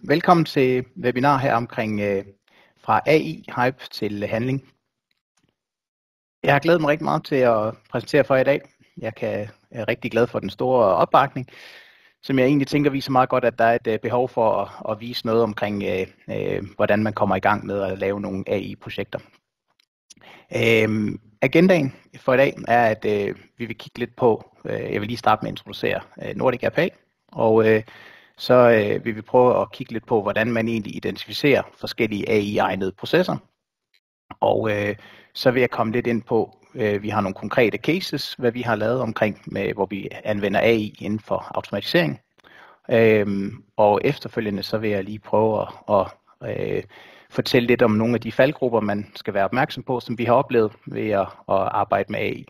Velkommen til webinar her omkring fra AI-hype til handling. Jeg har glædet mig rigtig meget til at præsentere for jer i dag. Jeg er rigtig glad for den store opbakning, som jeg egentlig tænker viser meget godt, at der er et behov for at vise noget omkring, hvordan man kommer i gang med at lave nogle AI-projekter. Agendaen for i dag er, at vi vil kigge lidt på, jeg vil lige starte med at introducere Nordic RPA, og så vil vi prøve at kigge lidt på, hvordan man egentlig identificerer forskellige AI-egnede processer. Og så vil jeg komme lidt ind på, vi har nogle konkrete cases, hvad vi har lavet omkring, hvor vi anvender AI inden for automatisering. Og efterfølgende så vil jeg lige prøve at fortælle lidt om nogle af de faldgrupper, man skal være opmærksom på, som vi har oplevet ved at arbejde med AI.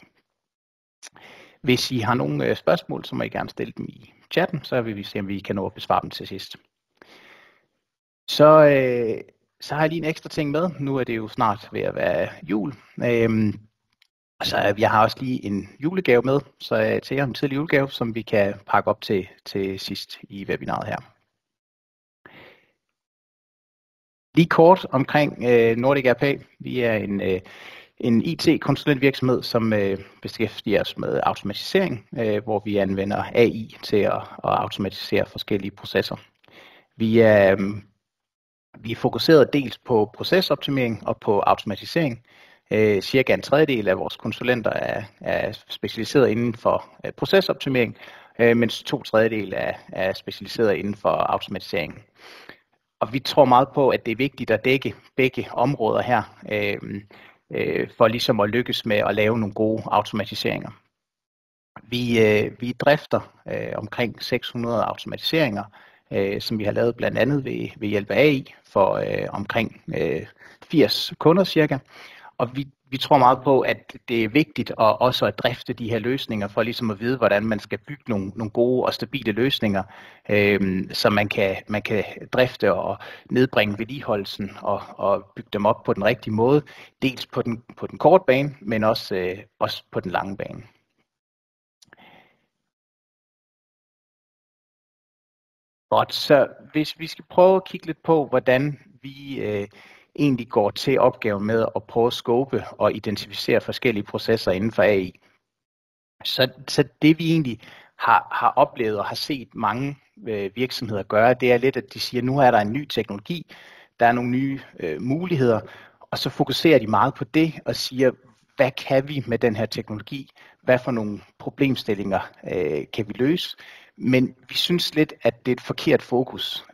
Hvis I har nogle spørgsmål, så må I gerne stille dem i chatten, så vil vi se, om vi kan nå at besvare dem til sidst. Så har jeg lige en ekstra ting med. Nu er det jo snart ved at være jul. Så jeg har også lige en julegave med, så til jer en tidlig julegave, som vi kan pakke op til sidst i webinaret her. Lige kort omkring Nordic RPA. Vi er en IT-konsulentvirksomhed, som beskæftiger os med automatisering, hvor vi anvender AI til at automatisere forskellige processer. Vi er fokuseret dels på procesoptimering og på automatisering. Cirka en tredjedel af vores konsulenter er specialiseret inden for procesoptimering, mens 2/3 er specialiseret inden for automatisering. Og vi tror meget på, at det er vigtigt at dække begge områder her, for ligesom at lykkes med at lave nogle gode automatiseringer. Vi drifter omkring 600 automatiseringer, som vi har lavet blandt andet ved hjælp af AI for omkring 80 kunder cirka. Og vi tror meget på, at det er vigtigt også at drifte de her løsninger, for ligesom at vide, hvordan man skal bygge nogle gode og stabile løsninger, så man kan drifte og nedbringe vedligeholdelsen og bygge dem op på den rigtige måde. Dels på den korte bane, men også på den lange bane. Godt, så hvis vi skal prøve at kigge lidt på, hvordan vi egentlig går til opgaven med at prøve at scope og identificere forskellige processer inden for AI. Så det vi egentlig har oplevet og har set mange virksomheder gøre, det er lidt, at de siger, at nu er der en ny teknologi, der er nogle nye muligheder, og så fokuserer de meget på det og siger, hvad kan vi med den her teknologi? Hvad for nogle problemstillinger kan vi løse? Men vi synes lidt, at det er et forkert fokus.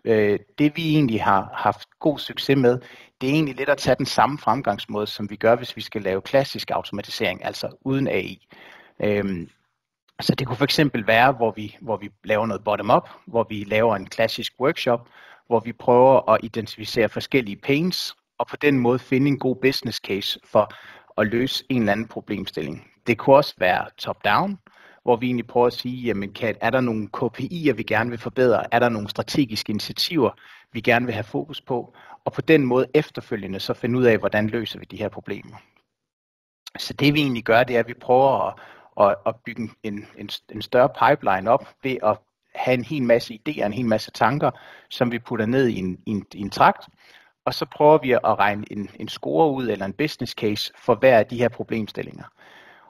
Det vi egentlig har haft god succes med, det er egentlig lidt at tage den samme fremgangsmåde, som vi gør, hvis vi skal lave klassisk automatisering, altså uden AI. Så det kunne for eksempel være, hvor vi laver noget bottom-up, hvor vi laver en klassisk workshop, hvor vi prøver at identificere forskellige pains, og på den måde finde en god business case for at løse en eller anden problemstilling. Det kunne også være top-down, hvor vi egentlig prøver at sige, jamen, er der nogle KPI'er, vi gerne vil forbedre? Er der nogle strategiske initiativer, vi gerne vil have fokus på? Og på den måde efterfølgende så finde ud af, hvordan løser vi de her problemer. Så det vi egentlig gør, det er, at vi prøver at bygge en større pipeline op ved at have en hel masse idéer, en hel masse tanker, som vi putter ned i en trakt. Og så prøver vi at regne en score ud eller en business case for hver af de her problemstillinger.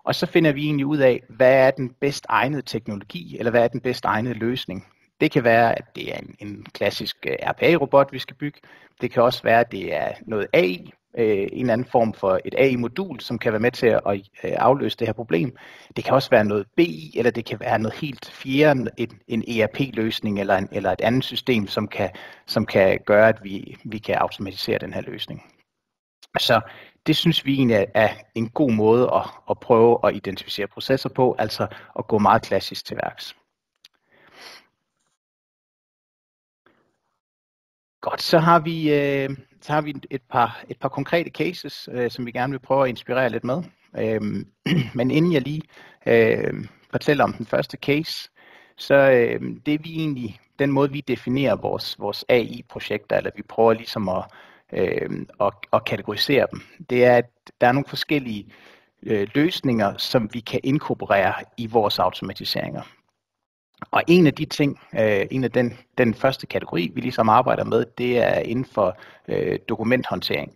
Og så finder vi egentlig ud af, hvad er den bedst egnede teknologi, eller hvad er den bedst egnede løsning. Det kan være, at det er en klassisk RPA-robot, vi skal bygge. Det kan også være, at det er noget AI, en eller anden form for et AI-modul, som kan være med til at afløse det her problem. Det kan også være noget BI, eller det kan være noget helt fjerde, en ERP-løsning eller et andet system, som kan gøre, at vi kan automatisere den her løsning. Så det synes vi egentlig er en god måde at prøve at identificere processer på, altså at gå meget klassisk til værks. Godt, så har vi et par konkrete cases, som vi gerne vil prøve at inspirere lidt med. Men inden jeg lige fortæller om den første case, så det vi egentlig, den måde vi definerer vores AI-projekter, eller vi prøver ligesom at kategorisere dem, det er, at der er nogle forskellige løsninger, som vi kan inkorporere i vores automatiseringer. Og en af de ting, en af den første kategori, vi ligesom arbejder med, det er inden for dokumenthåndtering.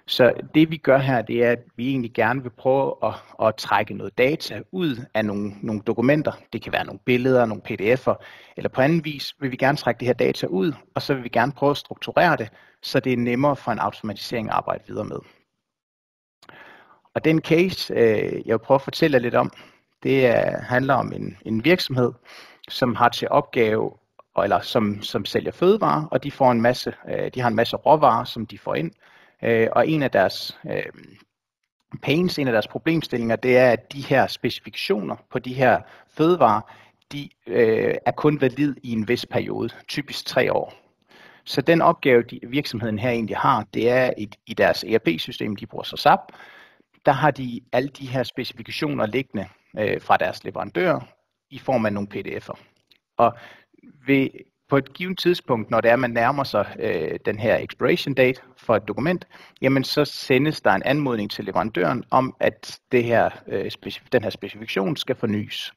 Så det vi gør her, det er, at vi egentlig gerne vil prøve at trække noget data ud af nogle dokumenter. Det kan være nogle billeder, nogle pdf'er, eller på anden vis vil vi gerne trække det her data ud, og så vil vi gerne prøve at strukturere det, så det er nemmere for en automatisering at arbejde videre med. Og den case, jeg vil prøve at fortælle lidt om, det handler om en virksomhed, som har til opgave, eller som sælger fødevarer, og de har en masse råvarer, som de får ind. Og en af deres pains, en af deres problemstillinger, det er, at de her specifikationer på de her fødevarer, de er kun valid i en vis periode, typisk 3 år. Så den opgave, virksomheden her egentlig har, det er i deres ERP-system, de bruger så SAP, der har de alle de her specifikationer liggende fra deres leverandør i form af nogle pdf'er. Og på et givet tidspunkt, når det er, man nærmer sig den her expiration date for et dokument, jamen så sendes der en anmodning til leverandøren om, at den her specifikation skal fornyes.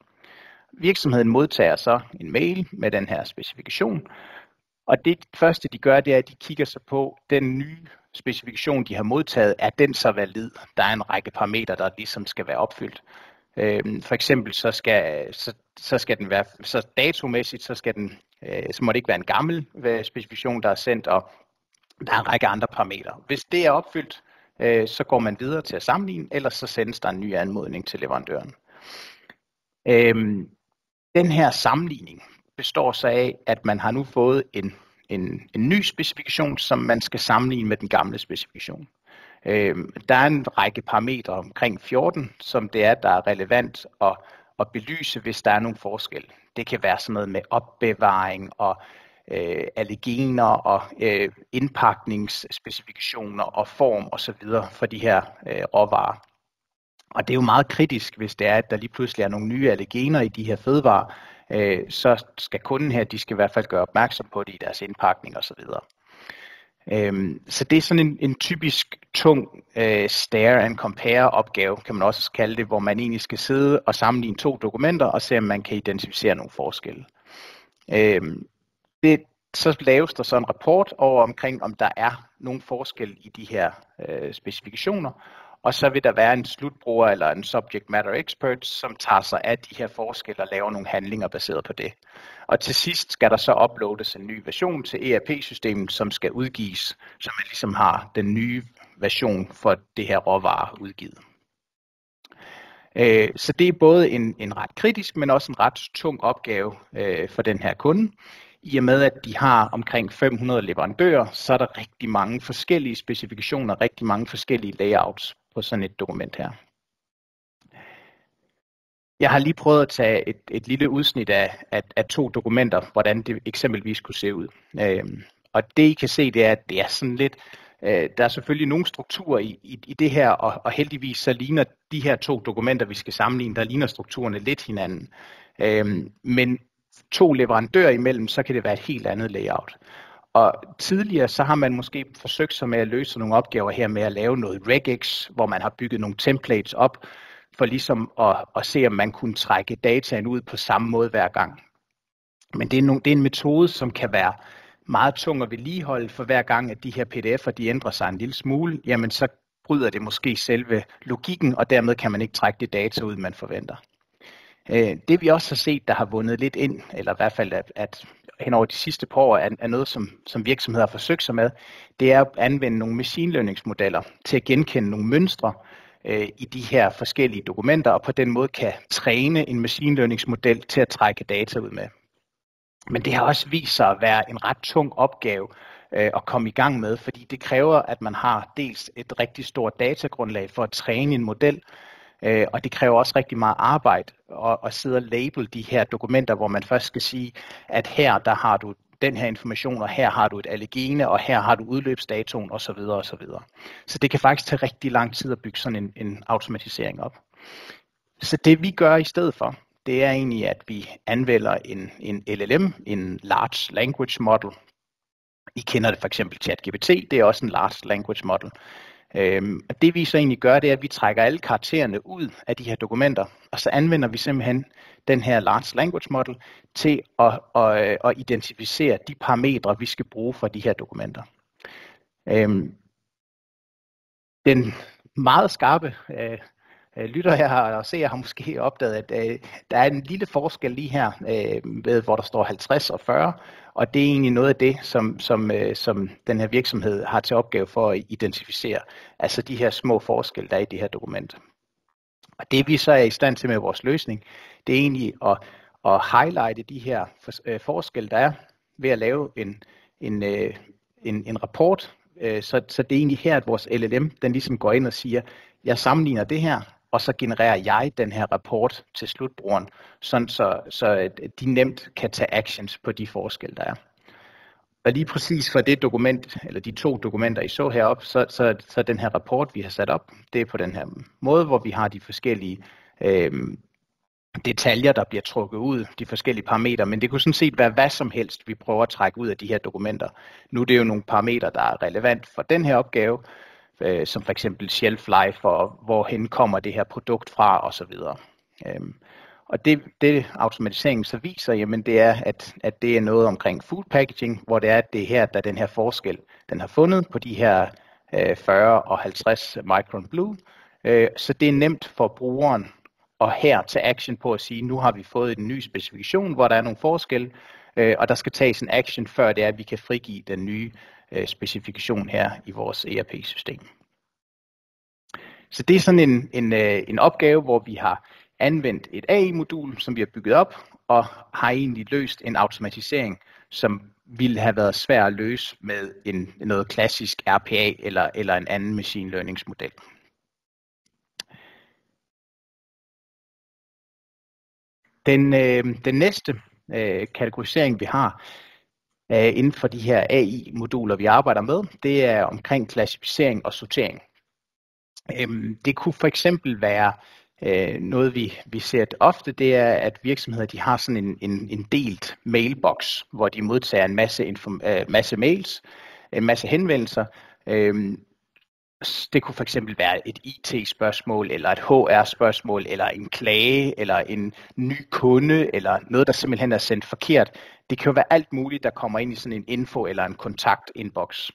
Virksomheden modtager så en mail med den her specifikation, og det første de gør, det er, at de kigger sig på den nye specifikation, de har modtaget, er den så valid? Der er en række parametre, der ligesom skal være opfyldt. For eksempel så skal den være, så datomæssigt, så må det ikke være en gammel specifikation, der er sendt, og der er en række andre parametre. Hvis det er opfyldt, så går man videre til at sammenligne, ellers så sendes der en ny anmodning til leverandøren. Den her sammenligning består så af, at man har nu fået en ny specifikation, som man skal sammenligne med den gamle specifikation. Der er en række parametre omkring 14, som det er, der er relevant at belyse, hvis der er nogle forskel. Det kan være sådan noget med opbevaring og allergener og indpakningsspecifikationer og form osv. for de her råvarer. Og det er jo meget kritisk, hvis det er, at der lige pludselig er nogle nye allergener i de her fødevarer, så skal kunden her, de skal i hvert fald gøre opmærksom på det i deres indpakning osv. Så det er sådan en typisk tung stare and compare opgave, kan man også kalde det, hvor man egentlig skal sidde og sammenligne 2 dokumenter og se, om man kan identificere nogle forskelle. Så laves der så en rapport over omkring, om der er nogle forskelle i de her specifikationer, og så vil der være en slutbruger eller en subject matter expert, som tager sig af de her forskelle og laver nogle handlinger baseret på det. Og til sidst skal der så uploades en ny version til ERP-systemet, som skal udgives, så man ligesom har den nye version for det her råvare udgivet. Så det er både en ret kritisk, men også en ret tung opgave for den her kunde. I og med, at de har omkring 500 leverandører, så er der rigtig mange forskellige specifikationer, rigtig mange forskellige layouts på sådan et dokument her. Jeg har lige prøvet at tage et lille udsnit af 2 dokumenter, hvordan det eksempelvis kunne se ud. Og det I kan se, det er, at det er sådan lidt, der er selvfølgelig nogle strukturer i det her, og heldigvis så ligner de her 2 dokumenter, vi skal sammenligne, der ligner strukturerne lidt hinanden. Men 2 leverandører imellem, så kan det være et helt andet layout. Og tidligere så har man måske forsøgt sig med at løse nogle opgaver her med at lave noget regex, hvor man har bygget nogle templates op, for ligesom at se, om man kunne trække dataen ud på samme måde hver gang. Men det er en metode, som kan være meget tung at vedligeholde, for hver gang, at de her pdf'er de ændrer sig en lille smule, jamen så bryder det måske selve logikken, og dermed kan man ikke trække det data ud, man forventer. Det vi også har set, der har vundet lidt ind, eller i hvert fald at hen over de sidste par år er noget, som virksomheder har forsøgt sig med, det er at anvende nogle machine learningsmodeller til at genkende nogle mønstre i de her forskellige dokumenter, og på den måde kan træne en machine learningsmodel til at trække data ud med. Men det har også vist sig at være en ret tung opgave at komme i gang med, fordi det kræver, at man har dels et rigtig stort datagrundlag for at træne en model, og det kræver også rigtig meget arbejde at sidde og label de her dokumenter, hvor man først skal sige, at her der har du den her information, og her har du et allergene, og her har du udløbsdatoen osv. osv. Så det kan faktisk tage rigtig lang tid at bygge sådan en automatisering op. Så det vi gør i stedet for, det er egentlig, at vi anvender en LLM, en Large Language Model. I kender det for eksempel ChatGPT, det er også en Large Language Model. Og det vi så egentlig gør, det er, at vi trækker alle karaktererne ud af de her dokumenter, og så anvender vi simpelthen den her Large Language Model til at identificere de parametre, vi skal bruge for de her dokumenter. Den meget skarpe lytter her og seer har måske opdaget, at der er en lille forskel lige her, ved hvor der står 50 og 40, og det er egentlig noget af det, som den her virksomhed har til opgave for at identificere, altså de her små forskelle, der er i det her dokument. Og det vi så er i stand til med vores løsning, det er egentlig at highlighte de her forskelle, der er, ved at lave en rapport. Så det er egentlig her, at vores LLM, den ligesom går ind og siger, jeg sammenligner det her, og så genererer jeg den her rapport til slutbrugeren, sådan så de nemt kan tage actions på de forskelle, der er. Og lige præcis for det dokument, eller de 2 dokumenter, I så heroppe, så den her rapport, vi har sat op, det er på den her måde, hvor vi har de forskellige detaljer, der bliver trukket ud, de forskellige parametre, men det kunne sådan set være hvad som helst, vi prøver at trække ud af de her dokumenter. Nu er det jo nogle parametre, der er relevant for den her opgave, som for eksempel shelf life, og hvorhen kommer det her produkt fra, osv. Og det automatiseringen så viser, jamen det er, at det er noget omkring food packaging, hvor det er, at det er her, der den her forskel, den har fundet på de her 40 og 50 micron blue. Så det er nemt for brugeren at her tage action på at sige, nu har vi fået en ny specifikation, hvor der er nogle forskelle, og der skal tages en action, før det er, at vi kan frigive den nye specifikation her i vores ERP-system. Så det er sådan en opgave, hvor vi har anvendt et AI-modul, som vi har bygget op, og har egentlig løst en automatisering, som ville have været svær at løse med noget klassisk RPA eller en anden machine learning-model. Den næste kategorisering, vi har inden for de her AI-moduler, vi arbejder med, det er omkring klassificering og sortering. Det kunne for eksempel være noget, vi ser det ofte, det er, at virksomheder de har sådan en delt mailbox, hvor de modtager en masse mails, en masse henvendelser. Det kunne for eksempel være et IT-spørgsmål, eller et HR-spørgsmål, eller en klage, eller en ny kunde, eller noget, der simpelthen er sendt forkert. Det kan jo være alt muligt, der kommer ind i sådan en info- eller en kontakt-inbox.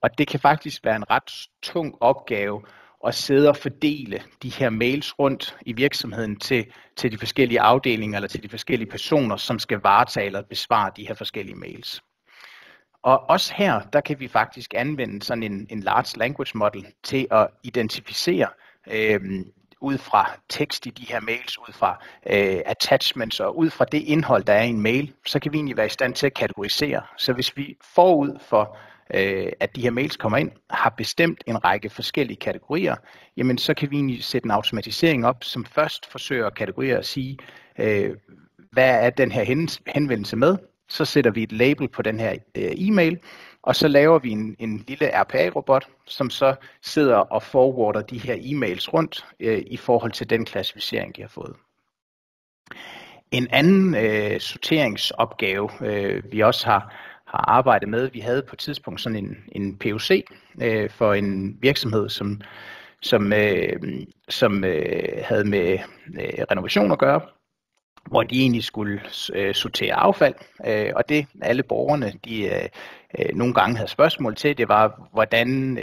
Og det kan faktisk være en ret tung opgave at sidde og fordele de her mails rundt i virksomheden til de forskellige afdelinger, eller til de forskellige personer, som skal varetage eller besvare de her forskellige mails. Og også her, der kan vi faktisk anvende sådan en large language model til at identificere ud fra tekst i de her mails, ud fra attachments og ud fra det indhold, der er i en mail, så kan vi egentlig være i stand til at kategorisere. Så hvis vi forud for, at de her mails kommer ind, har bestemt en række forskellige kategorier, jamen så kan vi egentlig sætte en automatisering op, som først forsøger at kategorisere og sige, hvad er den her henvendelse med? Så sætter vi et label på den her e-mail, og så laver vi en lille RPA-robot, som så sidder og forwarder de her e-mails rundt i forhold til den klassificering, de har fået. En anden sorteringsopgave, vi også har arbejdet med, vi havde på et tidspunkt sådan en POC for en virksomhed, som havde med renovation at gøre, hvor de egentlig skulle sortere affald, og det alle borgerne de nogle gange havde spørgsmål til, det var,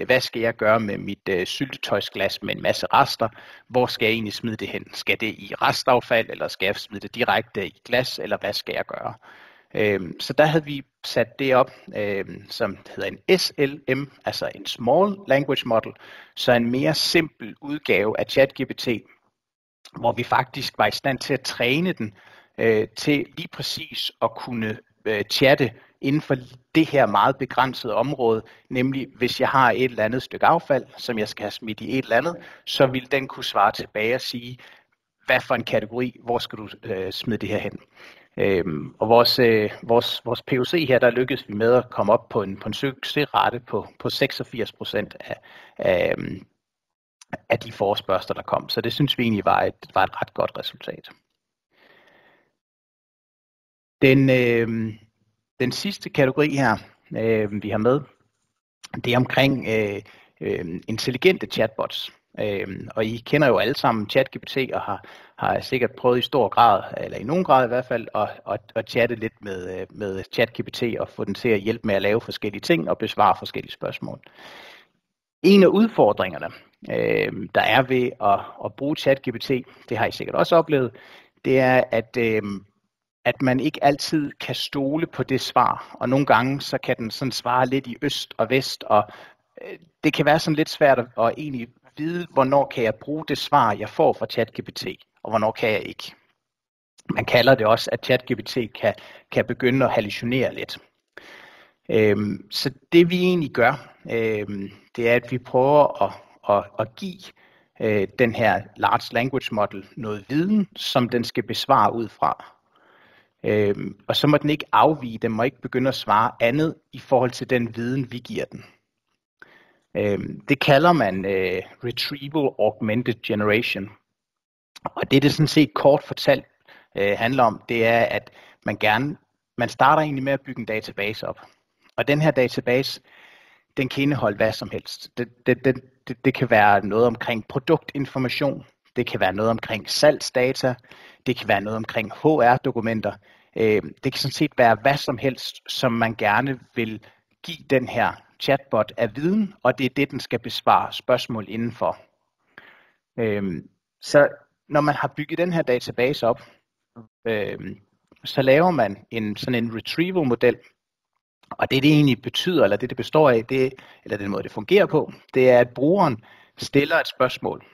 hvad skal jeg gøre med mit syltetøjsglas med en masse rester, hvor skal jeg egentlig smide det hen? Skal det i restaffald, eller skal jeg smide det direkte i glas, eller hvad skal jeg gøre? Så der havde vi sat det op, som hedder en SLM, altså en Small Language Model, så en mere simpel udgave af ChatGPT, hvor vi faktisk var i stand til at træne den til lige præcis at kunne chatte inden for det her meget begrænsede område, nemlig hvis jeg har et eller andet stykke affald, som jeg skal have smidt i et eller andet, så vil den kunne svare tilbage og sige, hvad for en kategori, hvor skal du smide det her hen. Og vores POC her, der lykkedes vi med at komme op på en succesrate på 86% af de forespørgsler, der kom. Så det synes vi egentlig var et ret godt resultat. Den sidste kategori her, vi har med, det er omkring intelligente chatbots. Og I kender jo alle sammen ChatGPT og har sikkert prøvet i stor grad, eller i nogen grad i hvert fald, at chatte lidt med ChatGPT og få den til at hjælpe med at lave forskellige ting og besvare forskellige spørgsmål. En af udfordringerne, der er ved at bruge ChatGPT, det har I sikkert også oplevet, det er, at man ikke altid kan stole på det svar, og nogle gange så kan den sådan svare lidt i øst og vest, og det kan være sådan lidt svært at egentlig vide, hvornår kan jeg bruge det svar, jeg får fra ChatGPT, og hvornår kan jeg ikke. Man kalder det også, at ChatGPT kan begynde at hallucinere lidt. Så det vi egentlig gør, det er, at vi prøver at give den her large language model noget viden, som den skal besvare ud fra. Og så må den ikke afvige, den må ikke begynde at svare andet i forhold til den viden, vi giver den. Det kalder man Retrieval Augmented Generation. Og det sådan set kort fortalt handler om, det er, at man starter egentlig med at bygge en database op. Og den her database, den kan indeholde hvad som helst. Det kan være noget omkring produktinformation, det kan være noget omkring salgsdata, det kan være noget omkring HR-dokumenter. Det kan sådan set være hvad som helst, som man gerne vil give den her chatbot af viden, og det er det, den skal besvare spørgsmål indenfor. Så når man har bygget den her database op, så laver man sådan en retrieval-model, og det egentlig betyder, eller det består af, eller den måde det fungerer på, det er, at brugeren stiller et spørgsmål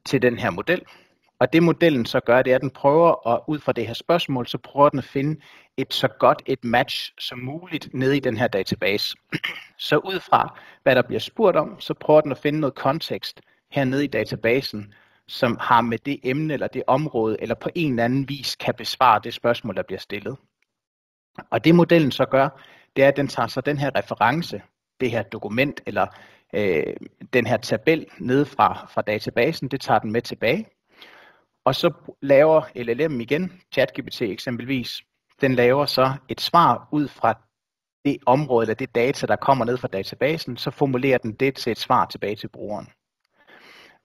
til den her model, og det modellen så gør, det er, at den prøver at, ud fra det her spørgsmål, så prøver den at finde så godt et match som muligt nede i den her database. Så ud fra, hvad der bliver spurgt om, så prøver den at finde noget kontekst hernede i databasen, som har med det emne eller det område, eller på en eller anden vis kan besvare det spørgsmål, der bliver stillet. Og det modellen så gør, det er, at den tager så den her reference, det her dokument, eller den her tabel nede fra databasen, det tager den med tilbage. Og så laver LLM igen, ChatGPT eksempelvis, den laver så et svar ud fra det område, eller det data, der kommer ned fra databasen, så formulerer den det til et svar tilbage til brugeren.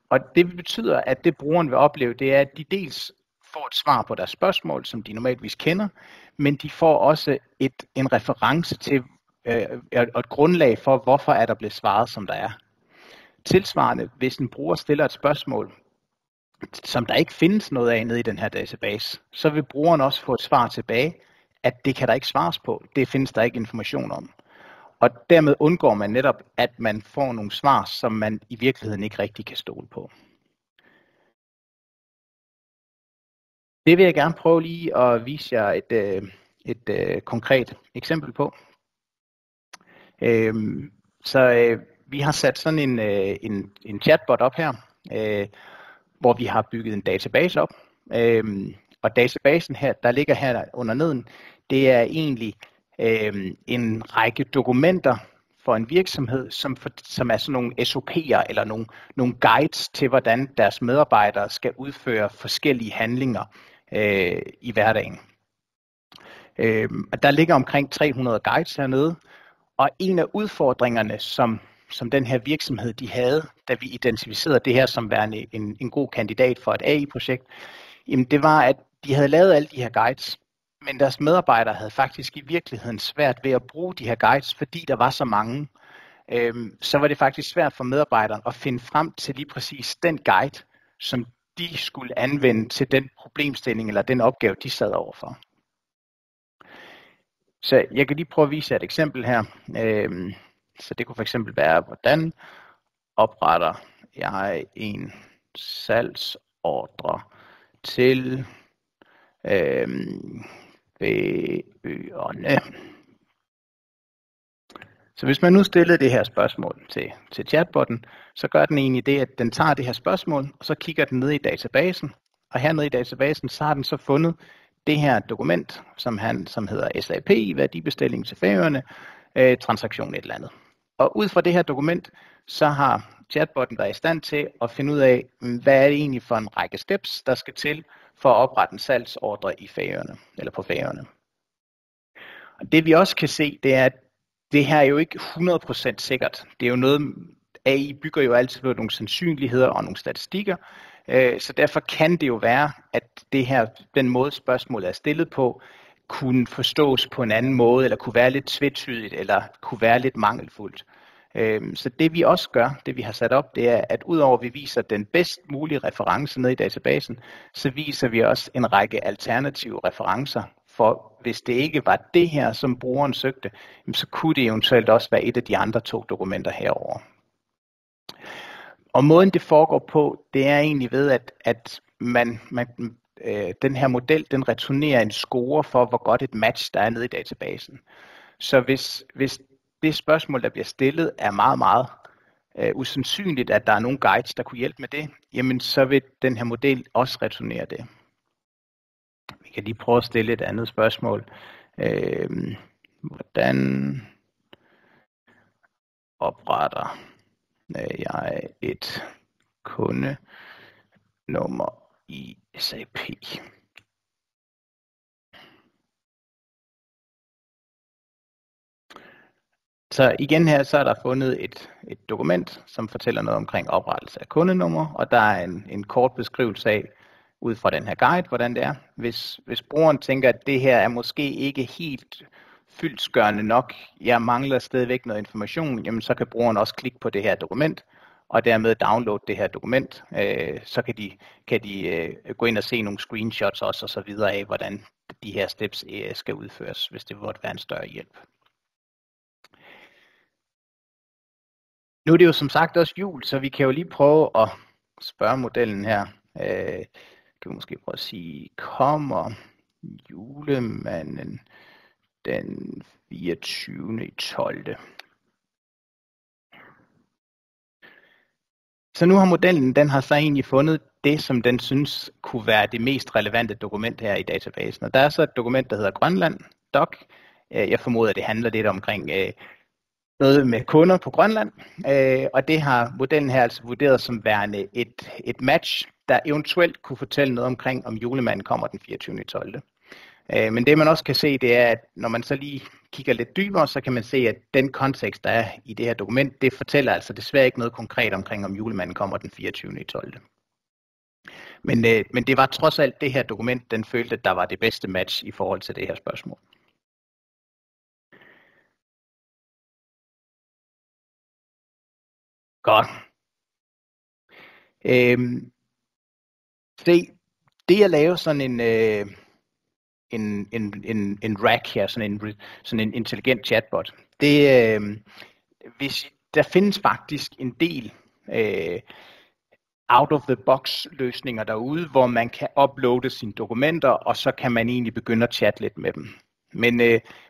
Og det betyder, at det brugeren vil opleve, det er, at de dels får et svar på deres spørgsmål, som de normalvis kender, men de får også en reference til og et grundlag for, hvorfor er der blevet svaret, som der er. Tilsvarende, hvis en bruger stiller et spørgsmål, som der ikke findes noget af nede i den her database, så vil brugeren også få et svar tilbage, at det kan der ikke svares på. Det findes der ikke information om. Og dermed undgår man netop, at man får nogle svar, som man i virkeligheden ikke rigtig kan stole på. Det vil jeg gerne prøve lige at vise jer et konkret eksempel på. Så vi har sat sådan en chatbot op her, hvor vi har bygget en database op. Og databasen her, der ligger her under neden, det er egentlig en række dokumenter for en virksomhed, som er sådan nogle SOP'er eller nogle guides til, hvordan deres medarbejdere skal udføre forskellige handlinger i hverdagen. Og der ligger omkring 300 guides hernede, og en af udfordringerne, som den her virksomhed de havde, da vi identificerede det her som værende en god kandidat for et AI-projekt, jamen det var, at de havde lavet alle de her guides, men deres medarbejdere havde faktisk i virkeligheden svært ved at bruge de her guides, fordi der var så mange. Så var det faktisk svært for medarbejderen at finde frem til lige præcis den guide, som de skulle anvende til den problemstilling eller den opgave, de sad overfor. Så jeg kan lige prøve at vise jer et eksempel her. Så det kunne for eksempel være, hvordan opretter jeg en salgsordre til bøgerne. Så hvis man nu stillede det her spørgsmål til chatbotten, så gør den egentlig det, at den tager det her spørgsmål, og så kigger den ned i databasen. Og hernede i databasen, så har den så fundet det her dokument, som hedder SAP, værdibestilling til Færøerne, transaktion et eller andet. Og ud fra det her dokument, så har chatbotten været i stand til at finde ud af, hvad er det egentlig for en række steps, der skal til for at oprette en salgsordre i Færøerne, eller på Færøerne. Og det vi også kan se, det er, at det her er jo ikke 100% sikkert. Det er jo noget, AI bygger jo altid på nogle sandsynligheder og nogle statistikker. Så derfor kan det jo være, at det her, den måde spørgsmålet er stillet på, kunne forstås på en anden måde, eller kunne være lidt tvetydigt, eller kunne være lidt mangelfuldt. Så det vi også gør, det vi har sat op, det er, at udover at vi viser den bedst mulige reference ned i databasen, så viser vi også en række alternative referencer. For hvis det ikke var det her, som brugeren søgte, så kunne det eventuelt også være et af de andre 2 dokumenter herover. Og måden det foregår på, det er egentlig ved, at den her model, den returnerer en score for, hvor godt et match der er nede i databasen. Så hvis det spørgsmål, der bliver stillet, er meget, meget usandsynligt, at der er nogle guides, der kunne hjælpe med det, jamen så vil den her model også returnere det. Vi kan lige prøve at stille et andet spørgsmål. Hvordan opretter jeg et kundenummer i SAP? Så igen her, så er der fundet et dokument, som fortæller noget omkring oprettelse af kundenummer, og der er en kort beskrivelse af, ud fra den her guide, hvordan det er. Hvis brugeren tænker, at det her er måske ikke helt fyldestgørende nok, jeg mangler stadigvæk noget information, jamen så kan brugeren også klikke på det her dokument, og dermed downloade det her dokument. Så kan de gå ind og se nogle screenshots også, og så videre af, hvordan de her steps skal udføres, hvis det måtte være en større hjælp. Nu er det jo som sagt også jul, så vi kan jo lige prøve at spørge modellen her. Kan vi måske prøve at sige, kommer julemanden den 24.12. Så nu har modellen, den har så egentlig fundet det, som den synes kunne være det mest relevante dokument her i databasen. Og der er så et dokument, der hedder Grønland Doc. Jeg formoder, at det handler lidt omkring noget med kunder på Grønland. Og det har modellen her altså vurderet som værende et match, der eventuelt kunne fortælle noget omkring, om julemanden kommer den 24.12. Men det man også kan se, det er, at når man så lige kigger lidt dybere, så kan man se, at den kontekst, der er i det her dokument, det fortæller altså desværre ikke noget konkret omkring, om julemanden kommer den 24.12. Men det var trods alt det her dokument, den følte, at der var det bedste match i forhold til det her spørgsmål. Godt. Det at lave sådan en RAG her, sådan en intelligent chatbot, der findes faktisk en del out-of-the-box løsninger derude, hvor man kan uploade sine dokumenter, og så kan man egentlig begynde at chatte lidt med dem.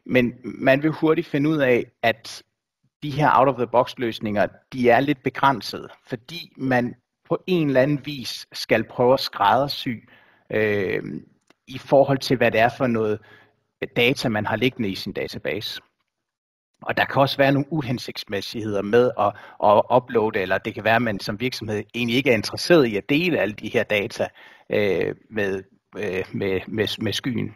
Men man vil hurtigt finde ud af, at de her out-of-the-box løsninger, de er lidt begrænsede, fordi man på en eller anden vis skal prøve at skræddersy i forhold til, hvad det er for noget data, man har liggende i sin database. Og der kan også være nogle uhensigtsmæssigheder med at uploade, eller det kan være, at man som virksomhed egentlig ikke er interesseret i at dele alle de her data med skyen.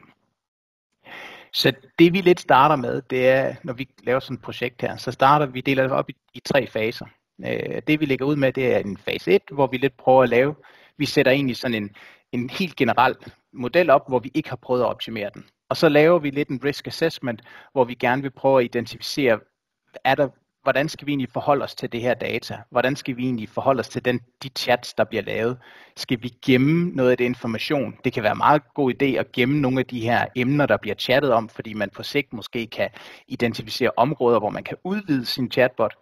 Så det vi lidt starter med, det er, når vi laver sådan et projekt her, så vi deler det op i 3 faser. Det vi lægger ud med, det er en fase 1, hvor vi lidt prøver at lave, vi sætter egentlig sådan en helt generel model op, hvor vi ikke har prøvet at optimere den. Og så laver vi lidt en risk assessment, hvor vi gerne vil prøve at identificere, hvordan skal vi egentlig forholde os til det her data? Hvordan skal vi egentlig forholde os til de chats, der bliver lavet? Skal vi gemme noget af det information? Det kan være en meget god idé at gemme nogle af de her emner, der bliver chattet om, fordi man på sigt måske kan identificere områder, hvor man kan udvide sin chatbot.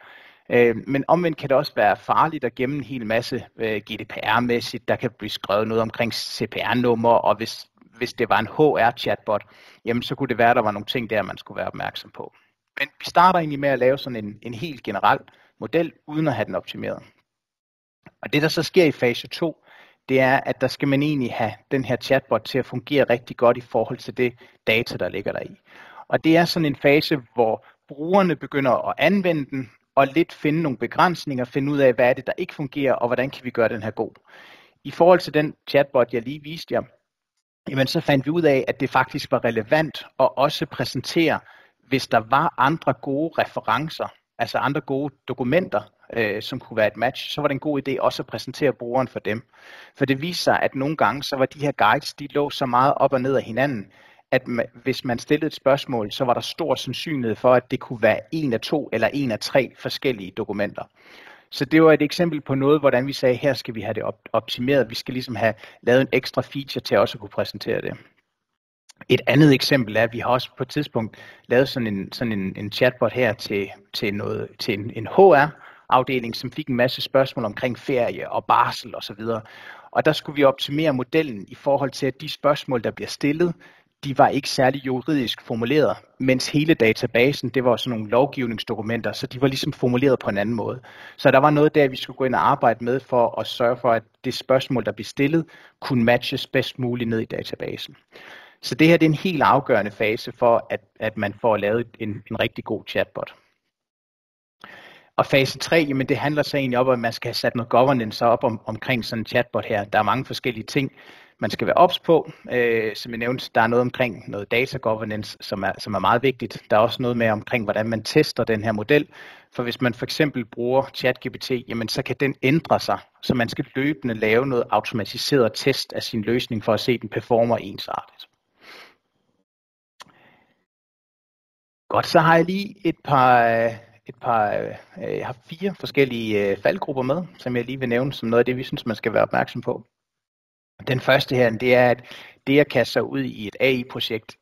Men omvendt kan det også være farligt at gemme en hel masse GDPR-mæssigt. Der kan blive skrevet noget omkring CPR-nummer, og hvis det var en HR-chatbot, jamen så kunne det være, at der var nogle ting der, man skulle være opmærksom på. Men vi starter egentlig med at lave sådan en helt generel model, uden at have den optimeret. Og det, der så sker i fase 2, det er, at der skal man egentlig have den her chatbot til at fungere rigtig godt i forhold til det data, der ligger der i. Og det er sådan en fase, hvor brugerne begynder at anvende den, og lidt finde nogle begrænsninger, finde ud af, hvad er det, der ikke fungerer, og hvordan kan vi gøre den her god. I forhold til den chatbot, jeg lige viste jer, jamen så fandt vi ud af, at det faktisk var relevant at også præsentere, hvis der var andre gode referencer, altså andre gode dokumenter, som kunne være et match, så var det en god idé også at præsentere brugeren for dem. For det viser sig, at nogle gange, så var de her guides, de lå så meget op og ned af hinanden, at hvis man stillede et spørgsmål, så var der stor sandsynlighed for, at det kunne være en af 2 eller en af 3 forskellige dokumenter. Så det var et eksempel på noget, hvordan vi sagde, her skal vi have det optimeret. Vi skal ligesom have lavet en ekstra feature til også at kunne præsentere det. Et andet eksempel er, at vi har også på et tidspunkt lavet sådan en chatbot her til en HR-afdeling, som fik en masse spørgsmål omkring ferie og barsel osv. Og der skulle vi optimere modellen i forhold til, at de spørgsmål, der bliver stillet, de var ikke særlig juridisk formuleret, mens hele databasen, det var sådan nogle lovgivningsdokumenter, så de var ligesom formuleret på en anden måde. Så der var noget der, vi skulle gå ind og arbejde med for at sørge for, at det spørgsmål, der blev stillet, kunne matches bedst muligt ned i databasen. Så det her det er en helt afgørende fase for, at man får lavet en rigtig god chatbot. Og fase 3, jamen det handler så egentlig om, at man skal have sat noget governance op omkring sådan en chatbot her. Der er mange forskellige ting, man skal være ops på. Som jeg nævnte, der er noget omkring noget data governance, som er meget vigtigt. Der er også noget med omkring, hvordan man tester den her model. For hvis man for eksempel bruger ChatGPT, jamen så kan den ændre sig. Så man skal løbende lave noget automatiseret test af sin løsning, for at se, at den performer ensartet. Godt, så har jeg lige jeg har 4 forskellige faldgrupper med, som jeg lige vil nævne som noget af det, vi synes, man skal være opmærksom på. Den første her, det er, at det at kaste sig ud i et AI-projekt,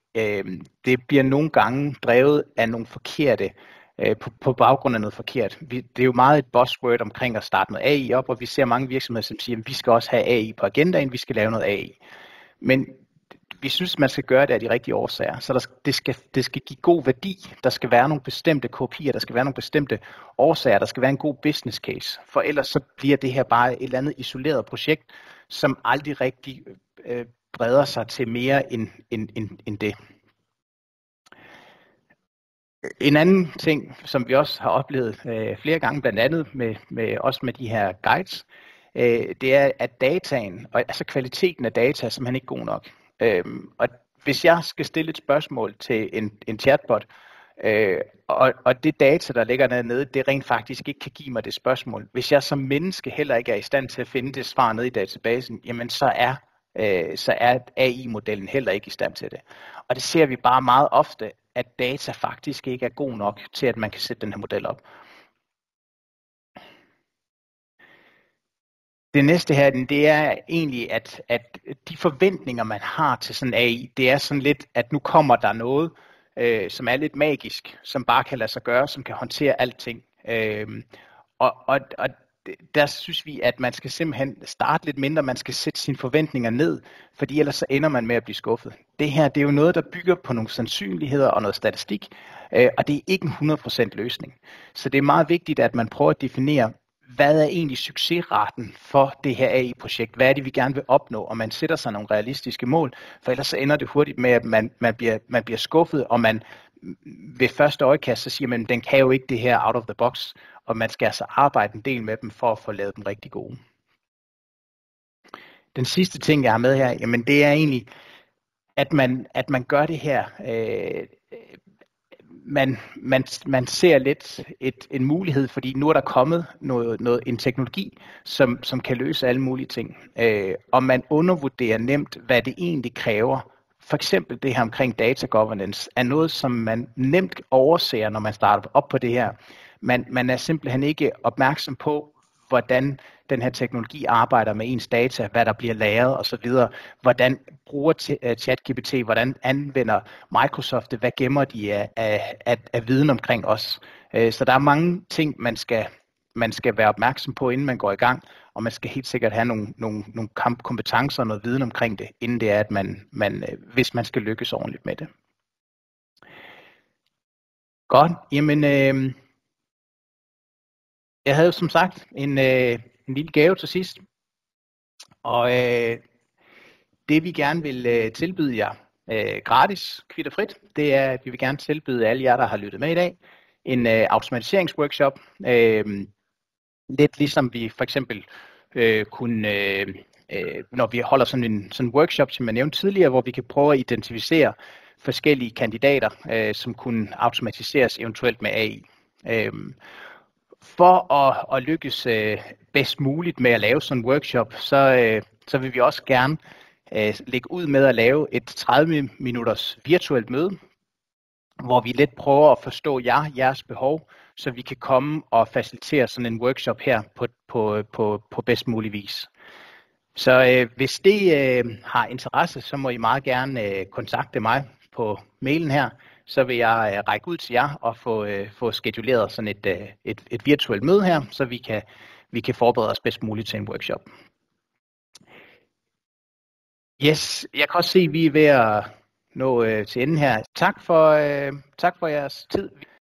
det bliver nogle gange drevet af nogle forkerte, på baggrund af noget forkert. Det er jo meget et buzzword omkring at starte noget AI op, og vi ser mange virksomheder, som siger, at vi skal også have AI på agendaen, vi skal lave noget AI. Men vi synes, man skal gøre det af de rigtige årsager. Så det skal give god værdi. Der skal være nogle bestemte kopier, der skal være nogle bestemte årsager, der skal være en god business case. For ellers så bliver det her bare et eller andet isoleret projekt, som aldrig rigtig breder sig til mere end det. En anden ting, som vi også har oplevet flere gange, blandt andet også med de her guides, det er, at dataen, altså kvaliteten af data, er simpelthen ikke god nok. Og hvis jeg skal stille et spørgsmål til en chatbot, og det data, der ligger dernede, det rent faktisk ikke kan give mig det spørgsmål. Hvis jeg som menneske heller ikke er i stand til at finde det svar nede i databasen, jamen så er AI-modellen heller ikke i stand til det. Og det ser vi bare meget ofte, at data faktisk ikke er god nok til, at man kan sætte den her model op. Det næste her, det er egentlig, at de forventninger, man har til sådan AI, det er sådan lidt, at nu kommer der noget, som er lidt magisk, som bare kan lade sig gøre, som kan håndtere alting. Og der synes vi, at man skal simpelthen starte lidt mindre, man skal sætte sine forventninger ned, fordi ellers så ender man med at blive skuffet. Det her, det er jo noget, der bygger på nogle sandsynligheder og noget statistik, og det er ikke en 100% løsning. Så det er meget vigtigt, at man prøver at definere, hvad er egentlig succesraten for det her AI-projekt? Hvad er det, vi gerne vil opnå? Og man sætter sig nogle realistiske mål, for ellers så ender det hurtigt med, at man bliver skuffet, og man ved første øjekast så siger man, den kan jo ikke det her out of the box, og man skal altså arbejde en del med dem for at få lavet dem rigtig gode. Den sidste ting, jeg har med her, jamen det er egentlig, at man gør det her. Man ser lidt en mulighed, fordi nu er der kommet en teknologi, som kan løse alle mulige ting. Og man undervurderer nemt, hvad det egentlig kræver. For eksempel det her omkring data governance er noget, som man nemt overser, når man starter op på det her. Man er simpelthen ikke opmærksom på, hvordan den her teknologi arbejder med ens data, hvad der bliver lagret osv., hvordan bruger ChatGPT, hvordan anvender Microsoft det, hvad gemmer de af viden omkring os. Så der er mange ting, man skal være opmærksom på, inden man går i gang, og man skal helt sikkert have nogle kompetencer og noget viden omkring det, inden det er, at hvis man skal lykkes ordentligt med det. Godt, jamen jeg havde som sagt en lille gave til sidst, og det vi gerne vil tilbyde jer gratis, kvit og frit, det er, at vi vil gerne tilbyde alle jer, der har lyttet med i dag, en automatiseringsworkshop. Lidt ligesom vi for eksempel kunne, når vi holder sådan en workshop, som jeg nævnte tidligere, hvor vi kan prøve at identificere forskellige kandidater, som kunne automatiseres eventuelt med AI. For at lykkes bedst muligt med at lave sådan en workshop, så vil vi også gerne lægge ud med at lave et 30 minutters virtuelt møde, hvor vi lidt prøver at forstå jeres behov, så vi kan komme og facilitere sådan en workshop her på bedst mulig vis. Så hvis det har interesse, så må I meget gerne kontakte mig på mailen her, så vil jeg række ud til jer og få skeduleret sådan et virtuelt møde her, så vi kan forberede os bedst muligt til en workshop. Yes, jeg kan også se, at vi er ved at nå til enden her. Tak for jeres tid.